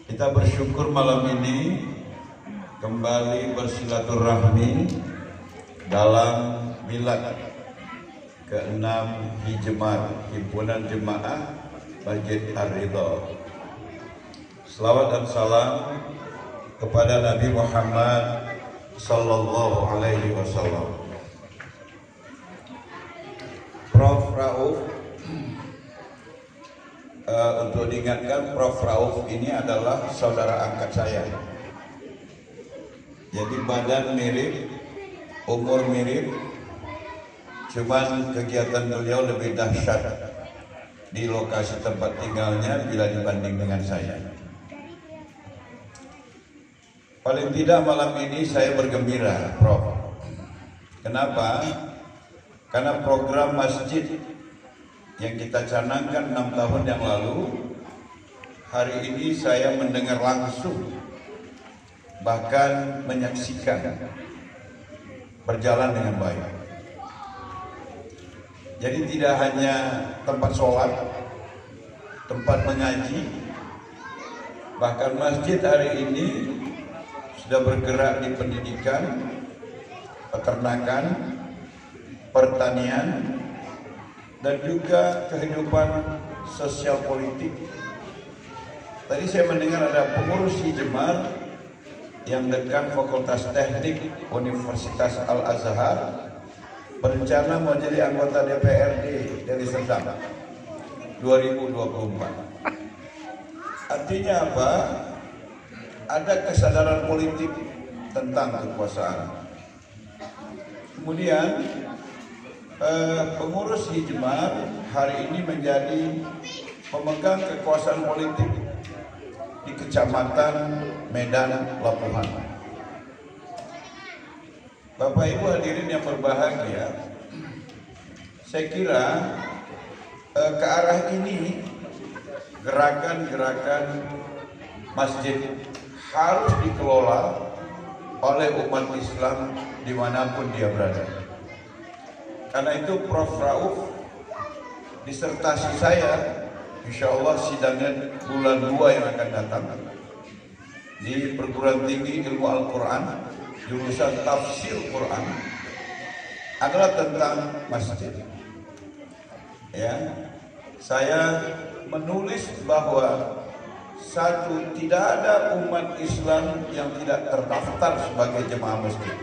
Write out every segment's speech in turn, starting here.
Kita bersyukur malam ini kembali bersilaturahmi dalam milad ke-6 Hijmar, Himpunan Jemaah Masjid Ar-Ridha. Selawat dan salam kepada Nabi Muhammad sallallahu alaihi wasallam. Prof. Rauf, untuk diingatkan, Prof. Rauf ini adalah saudara angkat saya. Jadi badan mirip, umur mirip, cuman kegiatan beliau lebih dahsyat di lokasi tempat tinggalnya bila dibanding dengan saya. Paling tidak malam ini saya bergembira, Prof. Kenapa? Karena program masjid yang kita canangkan 6 tahun yang lalu, hari ini saya mendengar langsung, bahkan menyaksikan berjalan dengan baik. Jadi tidak hanya tempat sholat, tempat mengaji, bahkan masjid hari ini sudah bergerak di pendidikan, peternakan, pertanian, dan juga kehidupan sosial politik. Tadi saya mendengar ada pengurus Hijmar yang dekan Fakultas Teknik Universitas Al-Azhar berencana mau jadi anggota DPRD dari Serdang 2024. Artinya apa? Ada kesadaran politik tentang kekuasaan. Kemudian pengurus Hijmar hari ini menjadi pemegang kekuasaan politik di Kecamatan Medan Labuhan. Bapak Ibu hadirin yang berbahagia, saya kira ke arah ini gerakan-gerakan masjid harus dikelola oleh umat Islam dimanapun dia berada. Karena itu Prof. Rauf, disertasi saya insya Allah sidangnya bulan 2 yang akan datang di Perguruan Tinggi Ilmu Al-Quran, jurusan Tafsir Quran, adalah tentang masjid. Ya, saya menulis bahwa satu, tidak ada umat Islam yang tidak terdaftar sebagai jemaah masjid,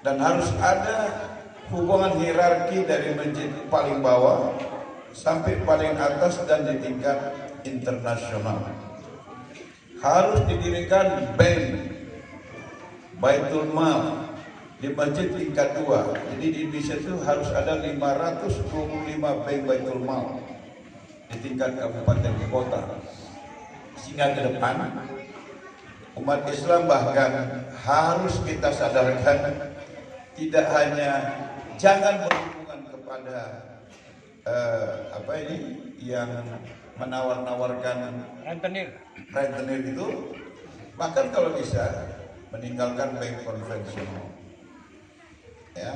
dan harus ada hubungan hierarki dari masjid paling bawah sampai paling atas dan di tingkat internasional. Harus didirikan bank, Baitul Mal di masjid tingkat 2. Jadi di Indonesia itu harus ada 525 bank Baitul Mal di tingkat kabupaten dan kota. Sehingga ke depan umat Islam bahkan harus kita sadarkan, tidak hanya jangan berhubungan kepada yang menawar-nawarkan rentenir itu, bahkan kalau bisa meninggalkan bank konvensional. Ya,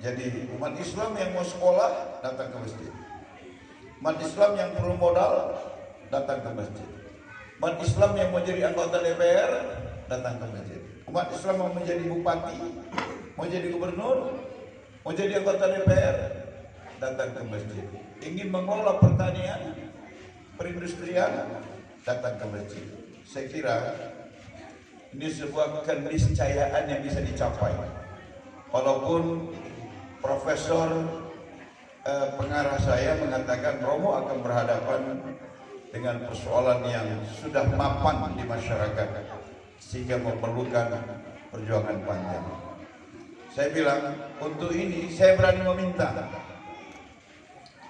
jadi umat Islam yang mau sekolah datang ke masjid, umat Islam yang perlu modal datang ke masjid, umat Islam yang mau jadi anggota DPR datang ke masjid, umat Islam mau menjadi bupati, mau jadi gubernur, mau jadi anggota DPR, datang ke masjid. Ingin mengelola pertanian, perindustrian, datang ke masjid. Saya kira ini sebuah keniscayaan yang bisa dicapai. Walaupun Profesor pengarah saya mengatakan Romo akan berhadapan dengan persoalan yang sudah mapan di masyarakat sehingga memerlukan perjuangan panjang. Saya bilang, untuk ini saya berani meminta.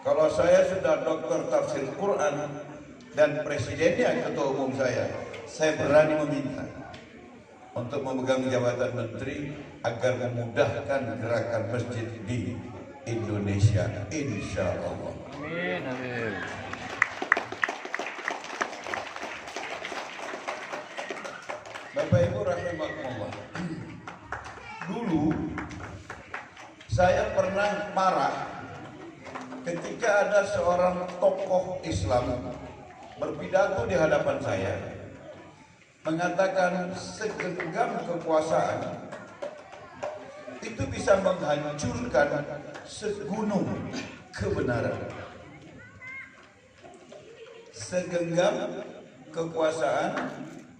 Kalau saya sudah doktor tafsir Quran dan presidennya ketua umum saya berani meminta untuk memegang jabatan menteri agar memudahkan gerakan masjid di Indonesia, insya Allah. Amin, amin. Bapak Ibu rahimakumullah. Dulu saya pernah marah ketika ada seorang tokoh Islam berpidato di hadapan saya mengatakan segenggam kekuasaan itu bisa menghancurkan segunung kebenaran. Segenggam kekuasaan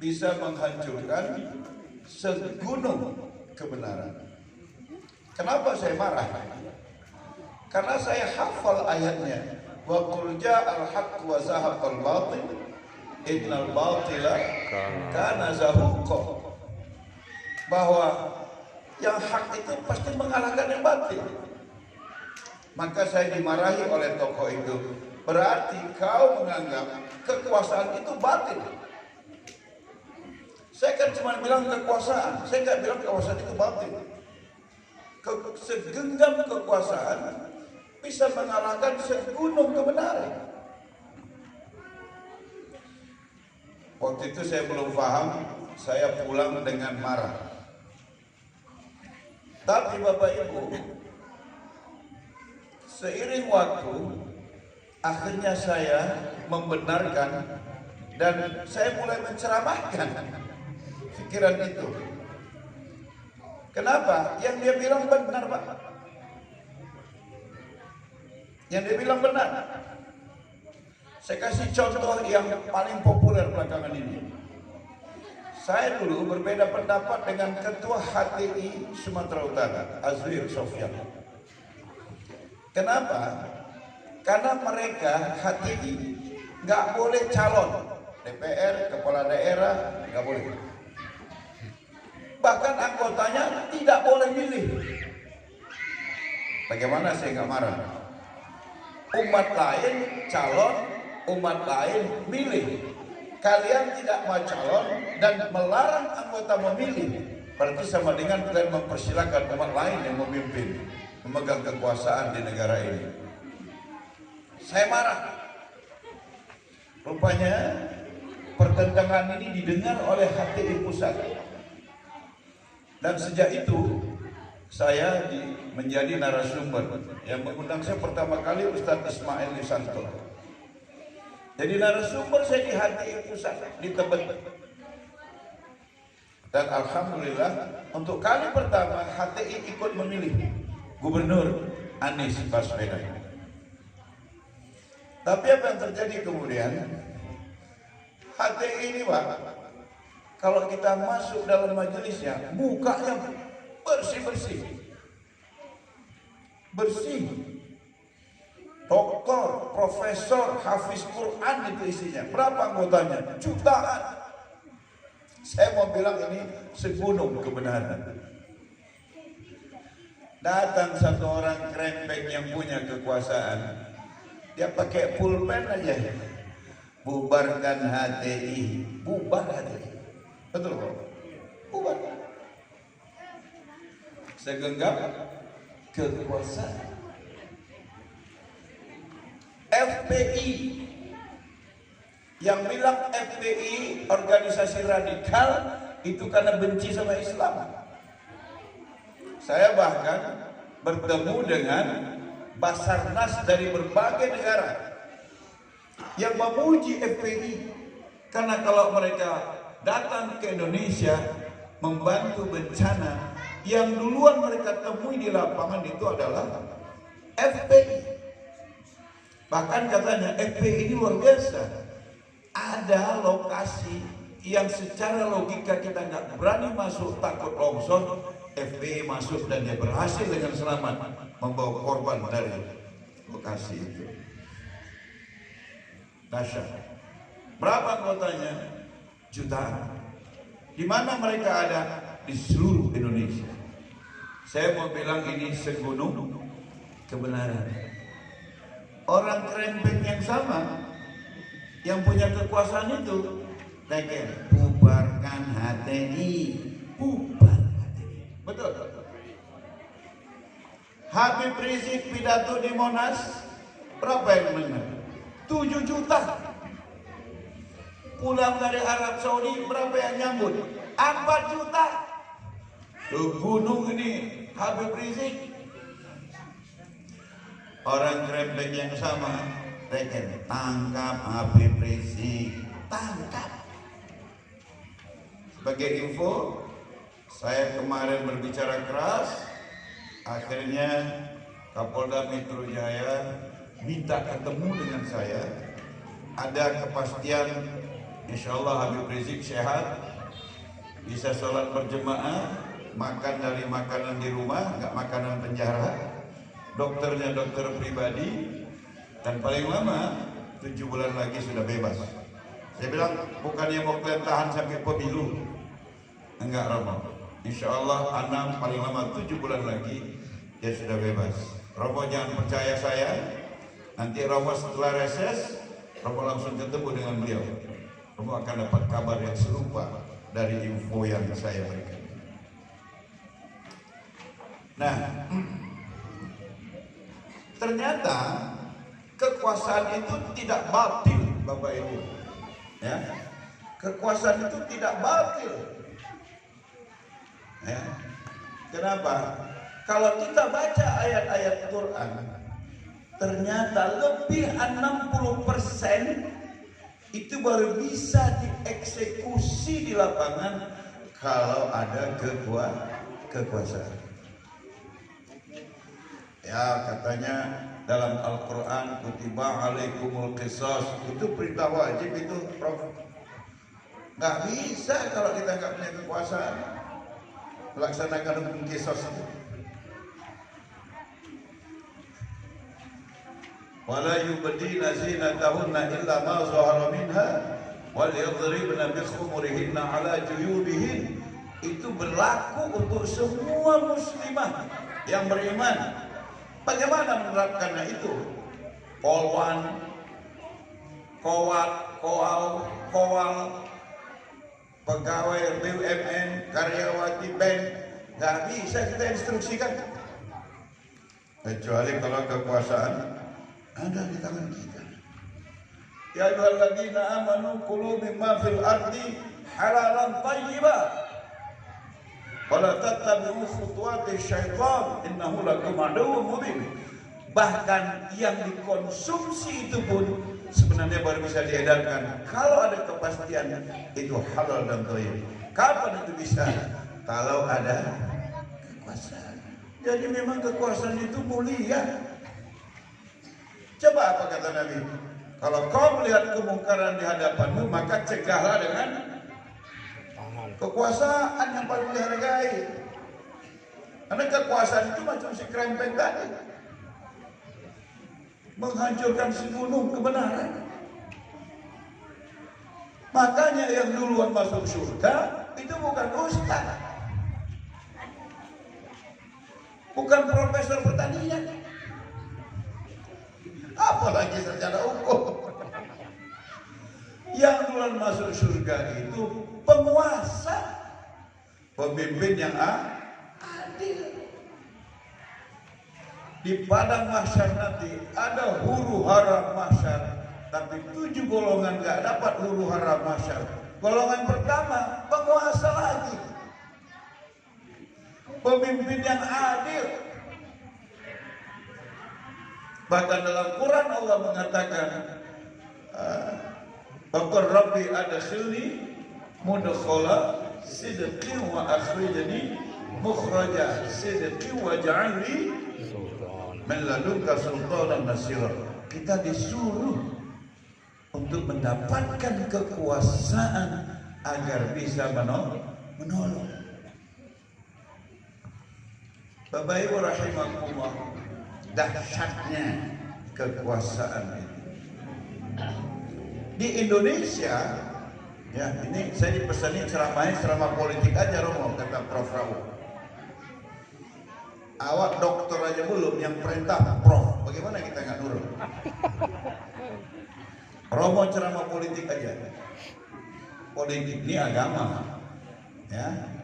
bisa menghancurkan segunung kebenaran. Kenapa saya marah? Karena saya hafal ayatnya. Wa qul ja'al haqq wa zahaqal batil innal batila kana zahuqa. Bahwa yang hak itu pasti mengalahkan yang batil. Maka saya dimarahi oleh tokoh itu. Berarti kau menganggap kekuasaan itu batil. Saya kan cuma bilang kekuasaan, saya nggak bilang kekuasaan itu batil. Segenggam kekuasaan bisa mengalahkan segunung kebenaran. Waktu itu saya belum paham, saya pulang dengan marah. Tapi Bapak Ibu, seiring waktu, akhirnya saya membenarkan dan saya mulai menceramahkan pikiran itu. Kenapa? Yang dia bilang benar, Pak. Yang dia bilang benar. Saya kasih contoh yang paling populer belakangan ini. Saya dulu berbeda pendapat dengan Ketua HTI Sumatera Utara, Azwir Sofyan. Kenapa? Karena mereka HTI nggak boleh calon DPR, kepala daerah, nggak boleh. Bahkan anggotanya tidak boleh milih. Bagaimana saya nggak marah? Umat lain calon, umat lain milih. Kalian tidak mau calon dan melarang anggota memilih. Berarti sama dengan kalian mempersilahkan umat lain yang memimpin, memegang kekuasaan di negara ini. Saya marah. Rupanya pertentangan ini didengar oleh HTI Pusat. Dan sejak itu saya menjadi narasumber. Yang mengundang saya pertama kali Ustadz Ismail Yusanto. Jadi narasumber saya di HTI Pusat di Tebet. Dan alhamdulillah untuk kali pertama HTI ikut memilih Gubernur Anies Baswedan. Tapi apa yang terjadi kemudian? HTI ini Pak, kalau kita masuk dalam majelisnya, mukanya bersih-bersih. Bersih. Doktor, profesor, hafiz Quran itu isinya. Berapa anggotanya? Jutaan. Saya mau bilang ini segunung kebenaran. Datang satu orang krempeng yang punya kekuasaan. Dia pakai pulpen aja. Bubarkan HTI. Bubar HTI. Betul kok? Bubar. Segenggam kekuasaan. FPI yang bilang FPI organisasi radikal itu karena benci sama Islam. Saya bahkan bertemu dengan Basarnas dari berbagai negara yang memuji FPI karena kalau mereka datang ke Indonesia membantu bencana, yang duluan mereka temui di lapangan itu adalah FPI. Bahkan katanya FPI ini luar biasa. Ada lokasi yang secara logika kita nggak berani masuk, takut longsor, FPI masuk dan dia berhasil dengan selamat membawa korban dari lokasi itu. Dahsyat. Berapa anggotanya? Jutaan. Di mana mereka ada? Di seluruh Indonesia. Saya mau bilang ini segunung kebenaran. Orang krempeng yang sama, yang punya kekuasaan itu, tagih, bubarkan HTI, bubar HTI. Betul. Habib Rizik pidato di Monas, berapa yang mendengar? 7 juta. Pulang dari Arab Saudi, berapa yang nyambut? 4 juta. Tuh gunung ini Habib Rizik. Orang krempeng yang sama Reken, tangkap Habib Rizik, tangkap. Sebagai info, saya kemarin berbicara keras, akhirnya Kapolda Metro Jaya minta ketemu dengan saya. Ada kepastian, insya Allah Habib Rizik sehat, bisa sholat berjemaah, makan dari makanan di rumah, nggak makanan penjara, dokternya dokter pribadi, dan paling lama 7 bulan lagi sudah bebas. Saya bilang bukannya mau kalian tahan sampai pemilu, enggak Romo. Insya Allah Anam paling lama 7 bulan lagi dia sudah bebas. Romo jangan percaya saya, nanti Romo setelah reses, Romo langsung ketemu dengan beliau. Romo akan dapat kabar yang serupa dari info yang saya berikan. Nah, ternyata kekuasaan itu tidak batil, Bapak Ibu. Ya, kekuasaan itu tidak batil. Ya. Kenapa? Kalau kita baca ayat-ayat Quran, ternyata lebih 60% itu baru bisa dieksekusi di lapangan kalau ada kekuasaan. Ya, katanya dalam Al-Quran kutiba alaikumul qisas, itu perintah wajib itu, Prof. Nggak bisa kalau kita nggak punya kekuasaan melaksanakan hukum qisas itu. Wala yubdina zinatahunna illa ma zahara minha wal yadribna bi khumurihinna ala juyubihin. Itu berlaku untuk semua muslimah yang beriman. Bagaimana menerapkannya itu? Polwan, kowal, pegawai BUMN, karyawati bank, nggak bisa kita instruksikan. Kecuali kalau kekuasaan ada di tangan kita. Ya ayyuhalladzina amanu kulu mimma fil ardi halalan thayyiban wala tattabi'u khutuwati syaitan innahu lakum aduwwun mubin. Bahkan yang dikonsumsi itu pun sebenarnya baru bisa diedarkan kalau ada kepastian itu halal dan thayyib. Kapan itu bisa? Kalau ada kekuasaan. Jadi memang kekuasaan itu mulia. Coba apa kata Nabi? Kalau kau melihat kemungkaran di hadapanmu, maka cegahlah dengan kekuasaan yang paling dihargai. Karena kekuasaan itu macam si krempeng tadi, menghancurkan si gunung kebenaran. Makanya yang duluan masuk surga itu bukan ustaz, bukan profesor pertanian, apalagi sarjana hukum. Yang duluan masuk surga itu penguasa, pemimpin yang adil. Di padang mahsyar nanti ada huru hara mahsyar, tapi 7 golongan gak dapat huru hara mahsyar. Golongan pertama penguasa lagi, pemimpin yang adil. Bahkan dalam Quran Allah mengatakan, Bakar Rabbi adkhilni mudkhala sidqin wa akhrijni mukhraja sidqin wa ja'alni min ladunka sultanan nasira. Kita disuruh untuk mendapatkan kekuasaan agar bisa menolong. Bapak Ibu rahimakumullah, dahsyatnya kekuasaan itu. Di Indonesia, ya ini saya dipesani ceramah politik aja Romo, kata Prof. Raul. Awak dokter aja belum, yang perintah Prof. Bagaimana kita nggak nurut? Romo ceramah politik aja. Politik ini agama, ya.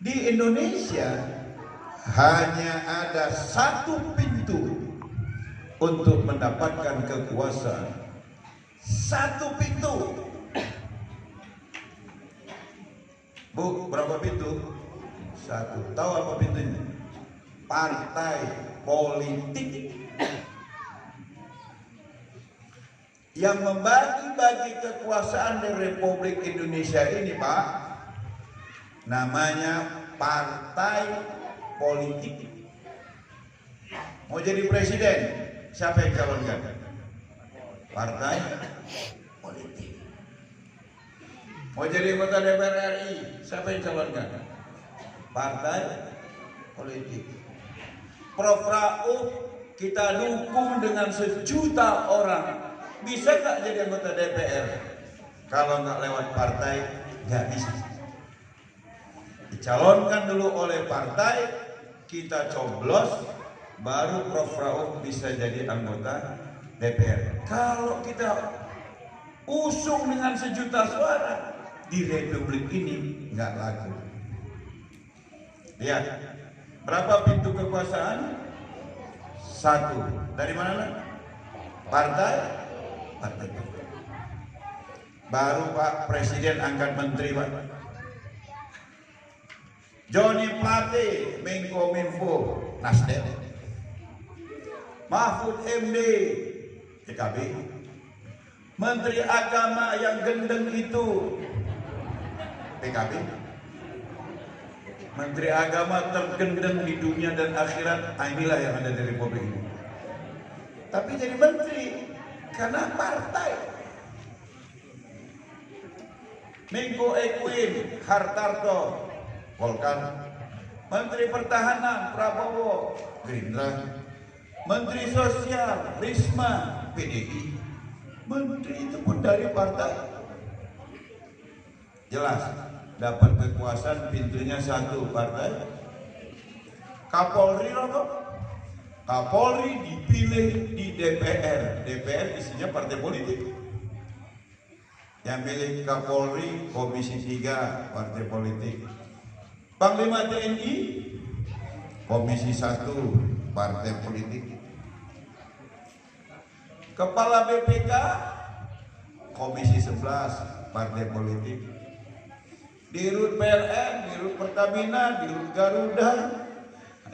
Di Indonesia hanya ada satu pintu untuk mendapatkan kekuasaan. Satu pintu. Bu, berapa pintu? Satu. Tahu apa pintunya? Partai politik. Yang membagi-bagi kekuasaan di Republik Indonesia ini, Pak, namanya partai politik. Mau jadi presiden, siapa yang calonkan? Partai politik. Mau jadi anggota DPR RI, siapa yang calonkan? Partai politik. Prof Rauf kita dukung dengan 1 juta orang. Bisa nggak jadi anggota DPR? Kalau nggak lewat partai, nggak bisa. Dicalonkan dulu oleh partai, kita coblos, baru Prof Rauf bisa jadi anggota DPR. Kalau kita usung dengan 1 juta suara, di Republik ini nggak laku. Lihat, berapa pintu kekuasaan? 1. Dari mana? Partai. Baru Pak Presiden angkat menteri, Pak. Joni Plate, Menko Minfo, Nasdem. Mahfud MD, PKB. Menteri Agama yang gendeng itu, PKB. Menteri Agama tergendeng di dunia dan akhirat, inilah yang ada di Republik ini. Tapi jadi menteri karena partai. Menko Ekuin, Hartarto, Golkar. Menteri Pertahanan, Prabowo, Gerindra. Menteri Sosial, Risma, PDI. Menteri itu pun dari partai. Jelas, dapat kekuasaan pintunya 1, partai. Kapolri loh, Kapolri dipilih di DPR. DPR isinya partai politik. Yang milih Kapolri Komisi 3 partai politik. Panglima TNI Komisi 1 partai politik. Kepala BPK Komisi 11 partai politik. Dirut PLN, Dirut Pertamina, Dirut Garuda,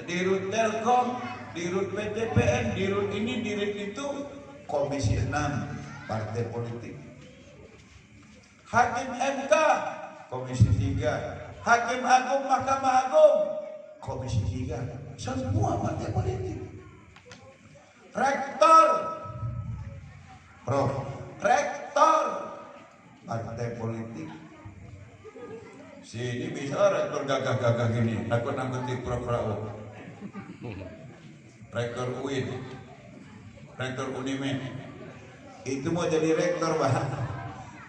Dirut Telkom, Dirut PTPN, Dirut ini, Dirut itu, Komisi 6 partai politik. Hakim MK Komisi 3, Hakim Agung Mahkamah Agung Komisi 3, semua partai politik. Rektor, Prof, Rektor partai politik. Sini bisa rektor gagah-gagah gini, nakut-nakuti Prof Rauf. Rektor UIN, Rektor Unimed, itu mau jadi rektor, Pak,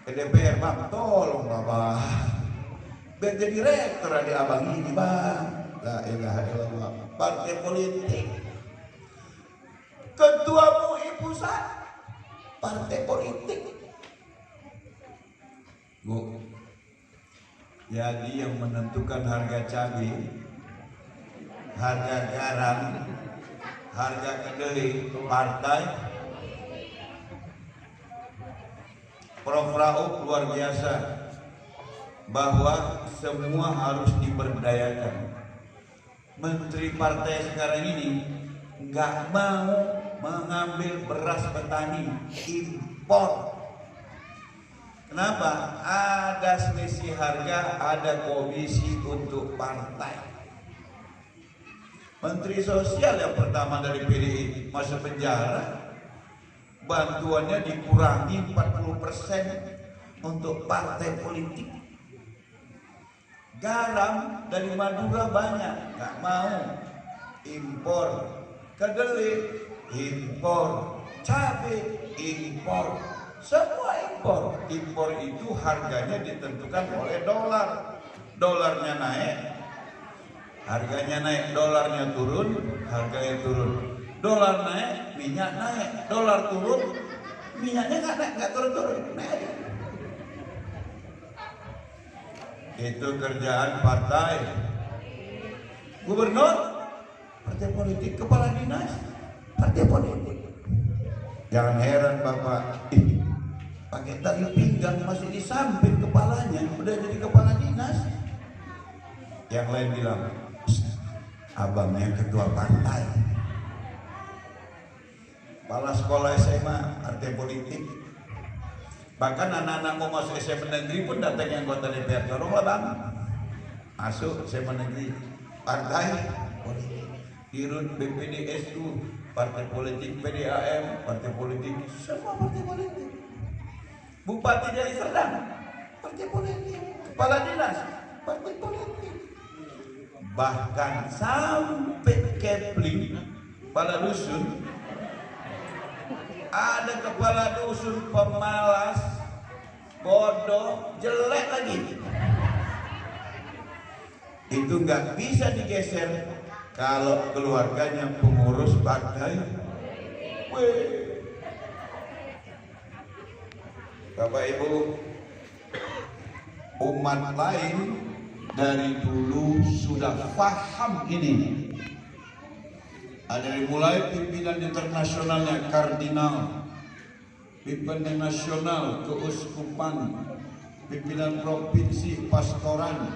ke DPR, Bang, tolong Pak, biar jadi rektor ada abang ini, Bang. La ilaha illallah. Partai politik. Ketua MUI pusat, partai politik. Bu, jadi yang menentukan harga cabai, harga garam, harga kedelai, partai. Prof Rauf luar biasa, bahwa semua harus diberdayakan. Menteri partai sekarang ini nggak mau mengambil beras petani, impor. Kenapa? Ada selisih harga, ada komisi untuk partai. Menteri Sosial yang pertama dari PDI masuk penjara, bantuannya dikurangi 40% untuk partai politik. Garam dari Madura banyak, nggak mau, impor. Kedelai impor, cabai impor, semua impor. Impor itu harganya ditentukan oleh dolar. Dolarnya naik, harganya naik, dolarnya turun, harganya turun. Dolar naik, minyak naik, dolar turun, minyaknya nggak naik, nggak turun-turun, naik. Itu kerjaan partai. Gubernur, partai politik. Kepala dinas, partai politik. Jangan heran Bapak, pakai tali pinggang masih di samping kepalanya, udah jadi kepala dinas. Yang lain bilang, abangnya ketua partai. Kepala sekolah SMA, partai politik. Bahkan anak-anak mau masuk SMA negeri pun datang anggota DPR. Tolonglah bang, masuk SMA negeri. Partai politik, Dirut BPDSU, partai politik PDAM, partai politik, semua partai politik. Bupati dari Serdang, partai politik. Kepala dinas, partai politik. Bahkan sampai Kepling, kepala dusun, ada kepala dusun pemalas, bodoh, jelek lagi. Itu nggak bisa digeser kalau keluarganya pengurus partai. Weh. Bapak Ibu, umat lain dari dulu sudah paham ini. Ada dari mulai pimpinan internasionalnya kardinal, pimpinan nasional keuskupan, pimpinan provinsi pastoran,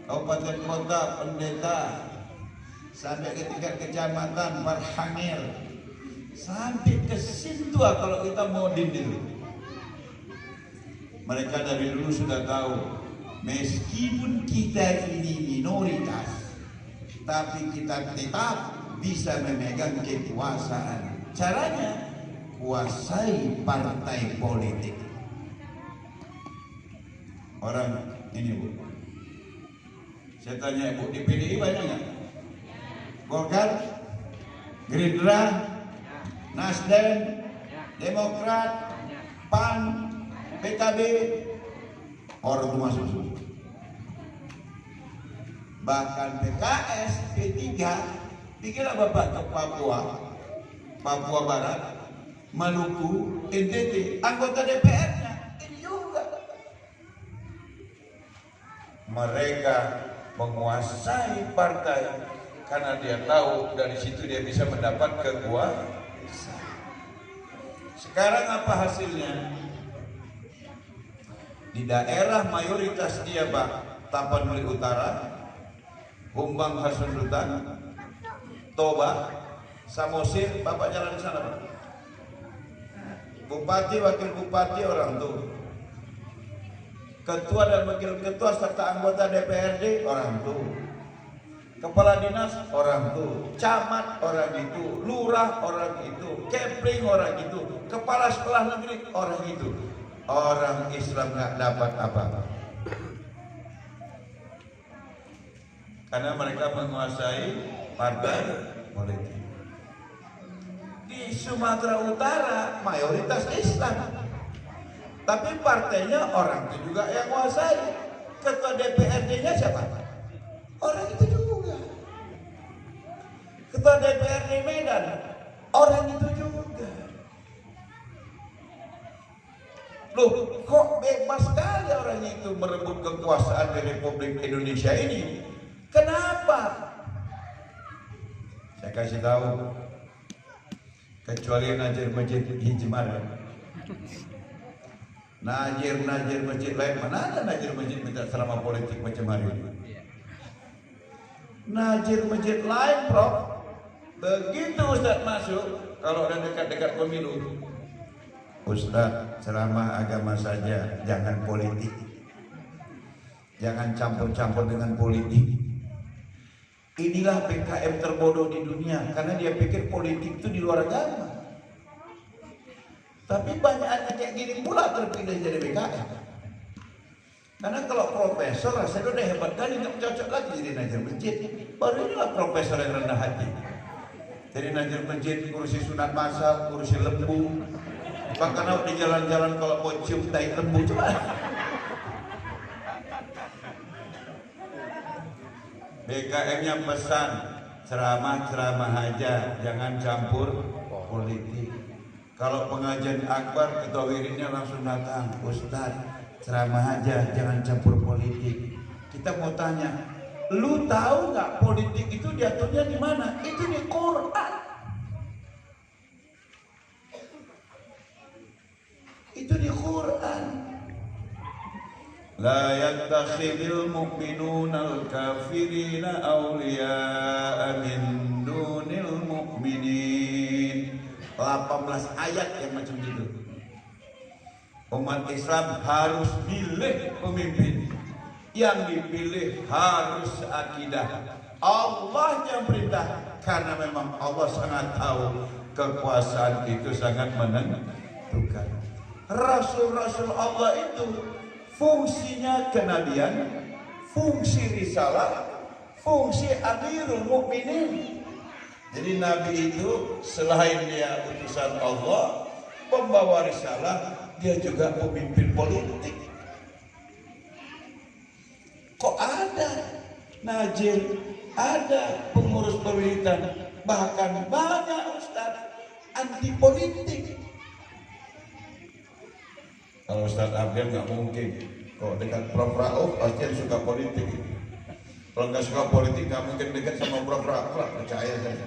kabupaten kota pendeta, sampai ke tingkat kecamatan parhangir, sampai ke Sintua kalau kita modin itu. Mereka dari dulu sudah tahu, meskipun kita ini minoritas, tapi kita tetap bisa memegang kekuasaan. Caranya, kuasai partai politik. Orang ini Bu, saya tanya Bu, di PDI banyak nggak? Golkar, Gerindra, Nasdem, Demokrat, PAN, PKB, orang itu masuk semua. Bahkan PKS, P3, pikirlah Bapak ke Papua Barat, Maluku, NTT, anggota DPR-nya ini juga. Mereka menguasai partai karena dia tahu dari situ dia bisa mendapat kekuasaan. Sekarang apa hasilnya? Di daerah mayoritas dia Pak, Tapanuli Utara, Humbang Hasundutan, Toba, Samosir, Bapak jalan di sana Pak. Bupati, wakil bupati orang tuh, ketua dan wakil ketua serta anggota DPRD orang tuh, kepala dinas orang tuh, camat orang itu, lurah orang itu, kepling orang itu, kepala sekolah negeri orang itu. Orang Islam nggak dapat apa-apa karena mereka menguasai partai politik. Di Sumatera Utara mayoritas Islam, tapi partainya orang itu juga yang menguasai. Ketua DPRD-nya siapa? Orang itu juga. Ketua DPRD Medan orang itu juga. Loh, kok bebas sekali orang itu merebut kekuasaan di Republik Indonesia ini? Kenapa? Saya kasih tahu, kecuali Najir Masjid Hijmar, Najir masjid lain, mana ada Najir masjid minta selama politik macam hari ini? Najir masjid lain, Prof. Begitu Ustaz masuk, kalau ada dekat-dekat pemilu, Ustaz, ceramah agama saja, jangan politik. Jangan campur-campur dengan politik. Inilah PKM terbodoh di dunia, karena dia pikir politik itu di luar agama. Tapi banyak anak kayak gini pula terpilih jadi PKM. Karena kalau profesor, rasanya udah hebat kali, nggak cocok lagi jadi Najir masjid. Baru inilah profesor yang rendah hati. Jadi Najir masjid, kursi sunat masal, kursi lembu. Bahkan di jalan-jalan kalau mau cium tai lembu coba. BKM-nya pesan ceramah aja, jangan campur politik. Kalau pengajian akbar, ketua wiridnya langsung datang, Ustaz, ceramah aja, jangan campur politik. Kita mau tanya, lu tahu nggak politik itu diaturnya di mana? Itu di Quran. Itu di Quran. La yattakhidul mu'minuna al-kafirina awliya'a min dunil mu'minin. 18 ayat yang macam gitu. Umat Islam harus pilih pemimpin. Yang dipilih harus akidah. Allah yang perintah, karena memang Allah sangat tahu kekuasaan itu sangat menentukan. Rasul-rasul Allah itu fungsinya kenabian, fungsi risalah, fungsi amirul mukminin. Jadi Nabi itu selain dia utusan Allah, pembawa risalah, dia juga pemimpin politik. Kok ada najir, ada pengurus pemerintahan, bahkan banyak ustaz anti politik. Kalau Ustaz Abdel nggak mungkin, kalau dekat Prof Rauf pasti yang suka politik. Kalau nggak suka politik nggak mungkin dekat sama Prof Rauf, percaya saya.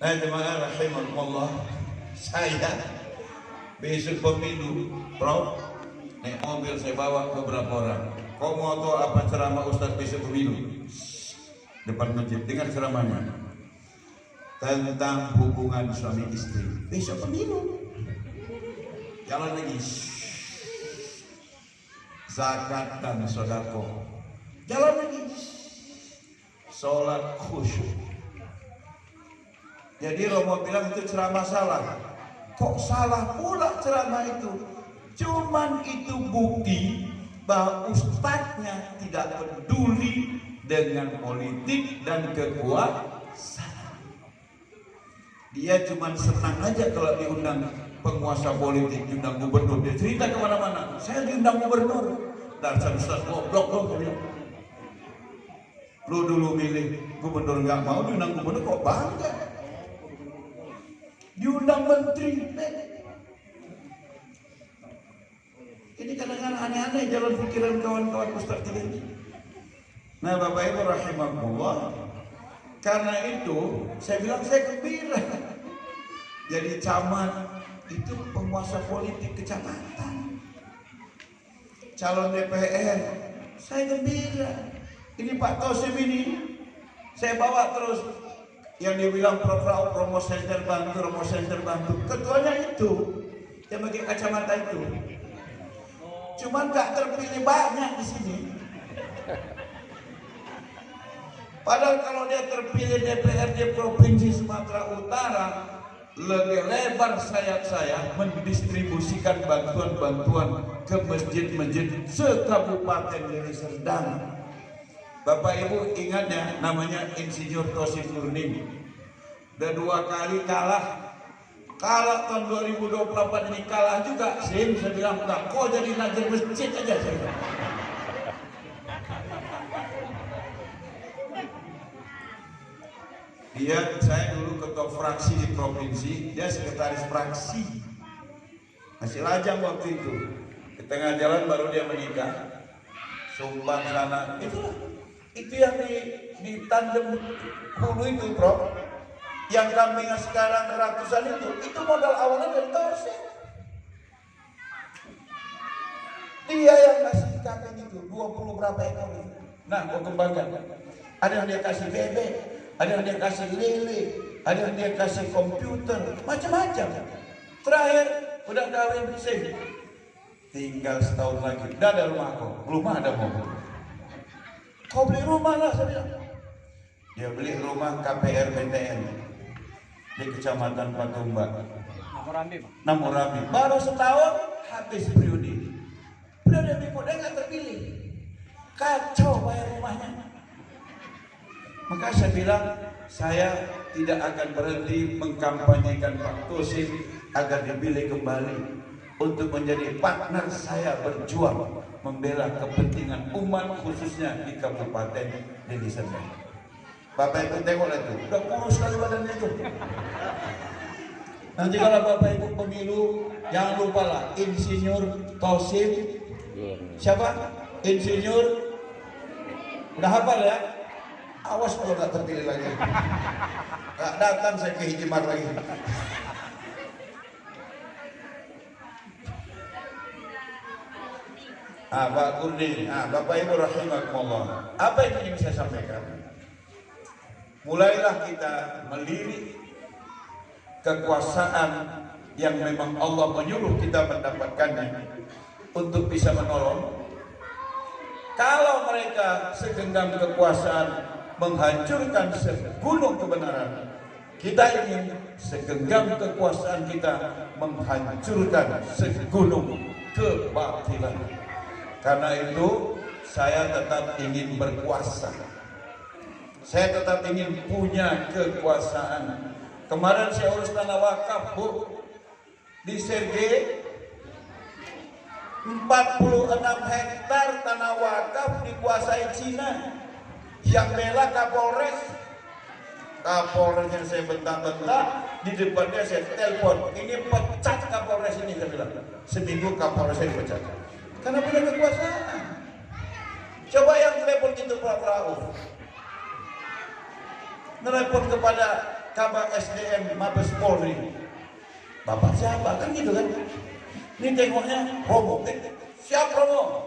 Nah jemaah rahimakumullah, saya besok pemilu, Prof, naik mobil saya bawa beberapa orang. Kau mau tahu apa ceramah Ustaz besok pemilu? Depan masjid, dengar ceramahnya tentang hubungan suami istri. Besok pemilu. Jalan lagi. Zakat dan sedekah. Jalan lagi. Salat khusyuk. Jadi Romo bilang itu ceramah salah. Kok salah pula ceramah itu? Cuman itu bukti bahwa ustadznya tidak peduli dengan politik dan kekuasaan. Dia cuma senang aja kalau diundang penguasa politik, diundang gubernur. Dia cerita kemana-mana, saya diundang gubernur. Dasar ustaz goblok dong. Lu dulu milih gubernur nggak mau, diundang gubernur kok bangga. Diundang menteri. Ini kadang-kadang aneh-aneh jalan pikiran kawan-kawan ustaz ini. Nah Bapak Ibu rahimahullah, karena itu saya bilang saya gembira. Jadi camat itu penguasa politik kecamatan, calon DPR, saya gembira. Ini Pak Tosim ini saya bawa terus. Yang dia bilang Prof Rauf, Romo Center bantu, ketuanya itu yang bagi kacamata itu. Cuman gak terpilih banyak di sini. Padahal kalau dia terpilih DPRD Provinsi Sumatera Utara, lebih lebar sayap saya mendistribusikan bantuan-bantuan ke masjid-masjid se-Kabupaten Deli Serdang. Bapak Ibu ingat ya, namanya Insinyur Tosim Nurni. Udah 2 kali kalah. Kalau tahun 2024 ini kalah juga, saya bilang enggak, kok jadi nazir masjid aja saya. Saya dulu ketua fraksi di provinsi, dia sekretaris fraksi. Masih lajang waktu itu. Di tengah jalan baru dia menikah. Sumbang sana. Itu yang di Tanjung Hulu itu, Prof. Yang kambingnya sekarang ratusan itu modal awalnya dari Tosim. Dia yang kasih kambing itu 20 berapa ekor itu. Nah, gua kembangkan. Ada yang dia kasih bebek, ada yang dia kasih lele, ada yang dia kasih komputer, macam-macam. Terakhir udah kawin sih, tinggal setahun lagi, udah ada rumah kok, belum ada mobil. Kau beli rumah lah, saya bilang. Dia beli rumah KPR BTN di Kecamatan Patumba, Namurambi. Baru setahun habis periode. Periode berikutnya nggak terpilih, kacau bayar rumahnya. Maka saya bilang, saya tidak akan berhenti mengkampanyekan Pak Tosim agar dipilih kembali untuk menjadi partner saya berjuang membela kepentingan umat khususnya di Kabupaten Deli Serdang. Bapak Ibu tengoklah itu, udah kurus sekali badannya itu. Nanti kalau Bapak Ibu pemilu, jangan lupa lah Insinyur Tosim. Siapa? Insinyur. Udah hafal ya? Awas kalau nggak terpilih lagi. Nggak datang saya ke Hikmat lagi. Pak Kurni, Bapak Ibu rahimakumullah. Apa yang ingin saya sampaikan? Mulailah kita melirik kekuasaan yang memang Allah menyuruh kita mendapatkannya untuk bisa menolong. Kalau mereka segenggam kekuasaan menghancurkan segunung kebenaran, kita ingin segenggam kekuasaan kita menghancurkan segunung kebatilan. Karena itu saya tetap ingin berkuasa. Saya tetap ingin punya kekuasaan. Kemarin saya urus tanah wakaf, Bu, di Sergei 46 hektar tanah wakaf dikuasai Cina. Yang bela Kapolres. Kapolres yang saya bentak-bentak, di depannya saya telepon, ini pecat Kapolres ini, saya bilang. Seminggu Kapolres saya dipecat. Karena punya kekuasaan. Coba yang telepon itu Pak Rauf. Telepon kepada Kabak SDM Mabes Polri. Bapak siapa? Kan gitu kan. Ini tengoknya Romo. Siap Romo?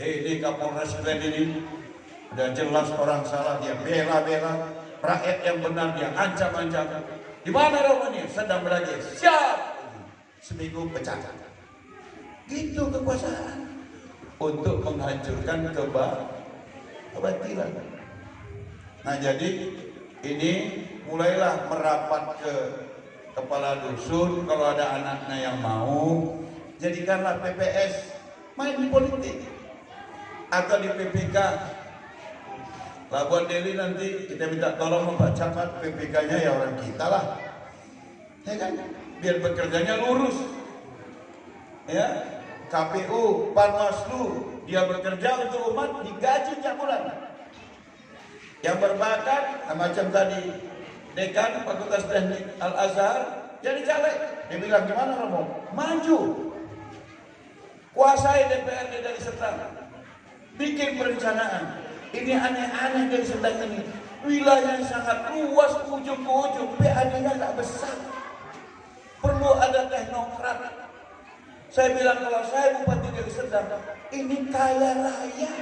Ini Kapolres kalian ini. Udah jelas orang salah, dia bela-bela. Rakyat yang benar dia ancam-ancam. Di mana Romo ini? Sedang belajar. Siap. Seminggu pecat. Gitu kekuasaan. Untuk menghancurkan kebatilan. Nah jadi ini mulailah merapat ke kepala dusun. Kalau ada anaknya yang mau, jadikanlah PPS main di politik atau di PPK. Labuan Deli nanti kita minta tolong Pak Camat, PPK-nya ya orang kita lah, ya kan? Biar bekerjanya lurus, ya. KPU, Panwaslu, dia bekerja untuk umat, digaji tiap bulan. Yang berbakat, macam tadi dekan Fakultas Teknik Al Azhar jadi caleg. Dia bilang gimana Romo? Maju, kuasai DPRD dari Serdang, bikin perencanaan. Ini aneh-aneh dari Serdang ini. Wilayah yang sangat luas, ujung ke ujung, PAD-nya nggak besar. Perlu ada teknokrat. Saya bilang kalau saya Bupati Deli Serdang, ini kaya raya.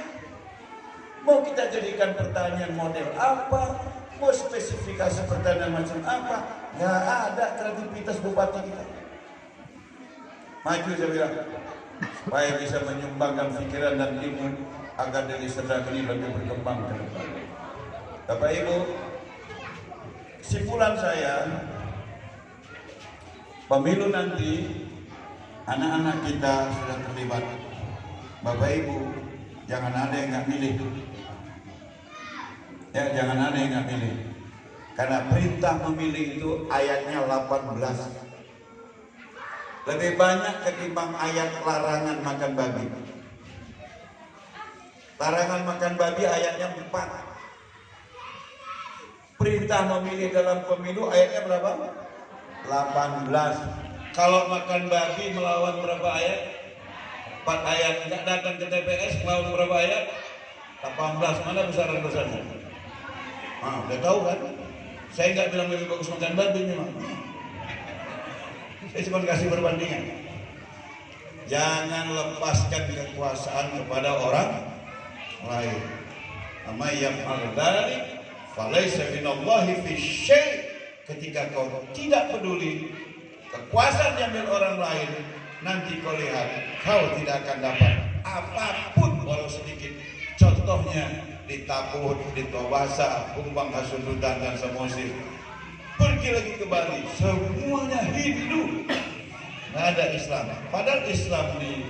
Mau kita jadikan pertanian model apa? Mau spesifikasi pertanian macam apa? Nggak ada kreativitas Bupati kita. Maju saya bilang, supaya bisa menyumbangkan pikiran dan ilmu agar Deli Serdang ini lebih berkembang ke depan. Bapak Ibu, kesimpulan saya, pemilu nanti anak-anak kita sudah terlibat. Bapak Ibu, jangan ada yang nggak milih. Ya, jangan ada yang nggak milih. Karena perintah memilih itu ayatnya 18. Lebih banyak ketimbang ayat larangan makan babi. Larangan makan babi ayatnya 4. Perintah memilih dalam pemilu ayatnya berapa? 18. Kalau makan babi melawan berapa ayat? 4 ayat. Tidak datang ke TPS melawan berapa ayat? 18. Mana besaran-besarnya? Ah, udah tahu kan? Saya nggak bilang lebih bagus makan babi memang. Saya cuma kasih perbandingan. Jangan lepaskan kekuasaan kepada orang lain. Amma yaf'al dzalik falaysa minallahi fi syai'. Ketika kau tidak peduli kekuasaan diambil orang lain, nanti kau lihat kau tidak akan dapat apapun walau sedikit. Contohnya di Taput, di Tobasa, Kumbang Hasundutan dan Samosir. Pergi lagi ke Bali, semuanya Hindu, nggak ada Islam. Padahal Islam di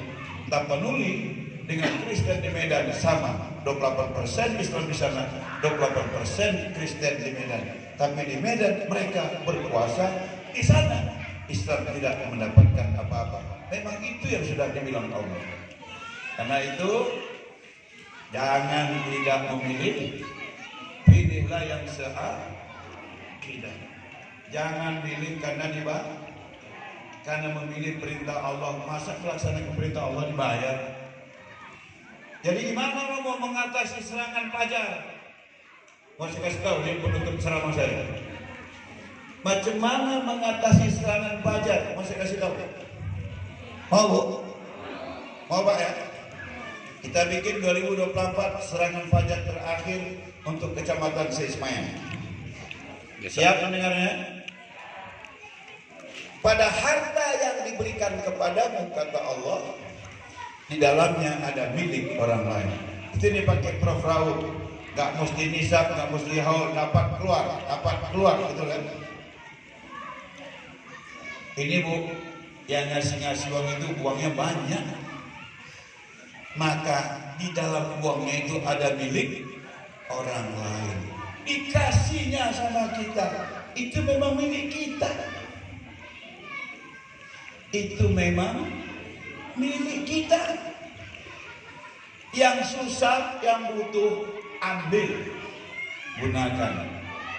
Tapanuli dengan Kristen di Medan sama, 28% Islam di sana, 28% Kristen di Medan. Tapi di Medan mereka berkuasa, di sana Islam tidak mendapatkan apa-apa. Memang itu yang sudah dibilang Allah. Karena itu jangan tidak memilih, pilihlah yang seakidah. Jangan pilih karena memilih perintah Allah. Masa melaksanakan perintah Allah dibayar? Jadi gimana Romo mengatasi serangan fajar? Mau saya kasih tahu ini penutup ceramah saya. Macam mana mengatasi serangan fajar? Mau saya kasih tahu? Mau Bu? Mau Pak ya? Kita bikin 2024 serangan fajar terakhir untuk Kecamatan Seismayan. Siap mendengarnya? Pada harta yang diberikan kepadamu, kata Allah, di dalamnya ada milik orang lain. Itu dipakai Prof. Raul. Gak mesti nisab, gak mesti haul, dapat keluar, gitu kan? Ini Bu, yang ngasih uang itu uangnya banyak. Maka di dalam uangnya itu ada milik orang lain. Dikasihnya sama kita, itu memang milik kita. Itu memang milik kita. Yang susah, yang butuh, ambil, gunakan.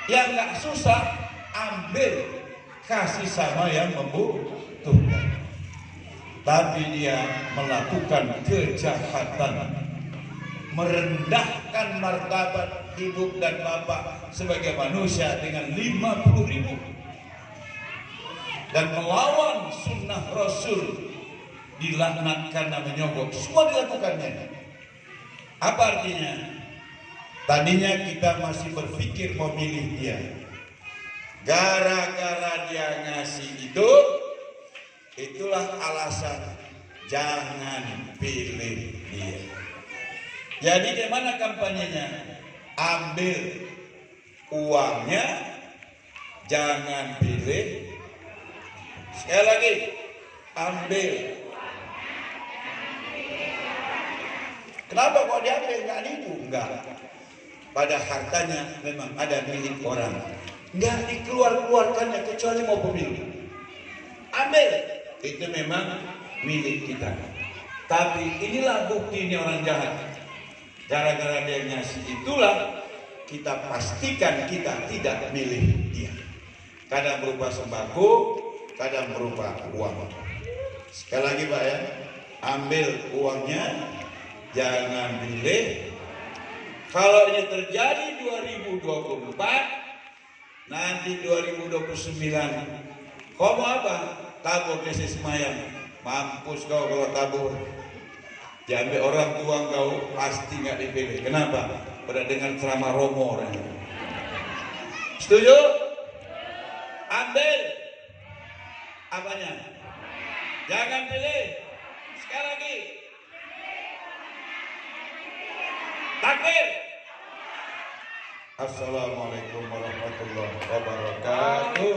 Yang gak susah, ambil, kasih sama yang membutuhkan. Tapi dia melakukan kejahatan, merendahkan martabat ibu dan bapak sebagai manusia dengan 50.000 dan melawan sunnah Rasul, dilaknat karena menyogok. Semua dilakukannya. Apa artinya? Tadinya kita masih berpikir memilih dia. Gara-gara dia ngasih itu, itulah alasan jangan pilih dia. Jadi gimana kampanyenya? Ambil uangnya, jangan pilih. Sekali lagi, ambil. Kenapa kok diambil? Nggak nipu? Enggak. Pada hartanya memang ada milik orang. Nggak dikeluarkannya kecuali mau pemilu. Ambil. Itu memang milik kita. Tapi inilah bukti ini orang jahat. Gara-gara dia ngasih itulah kita pastikan kita tidak milih dia. Kadang berupa sembako, kadang berupa uang. Sekali lagi Pak ya, ambil uangnya, jangan pilih. Kalau ini terjadi 2024, nanti 2029, kau mau apa? Tabur desa Semayang. Mampus kau kalau tabur. Diambil orang tua kau pasti nggak dipilih. Kenapa? Pada dengar ceramah Romo. Setuju? Ambil. Apanya? Jangan pilih. Sekali lagi. Takbir. Assalamualaikum warahmatullahi wabarakatuh.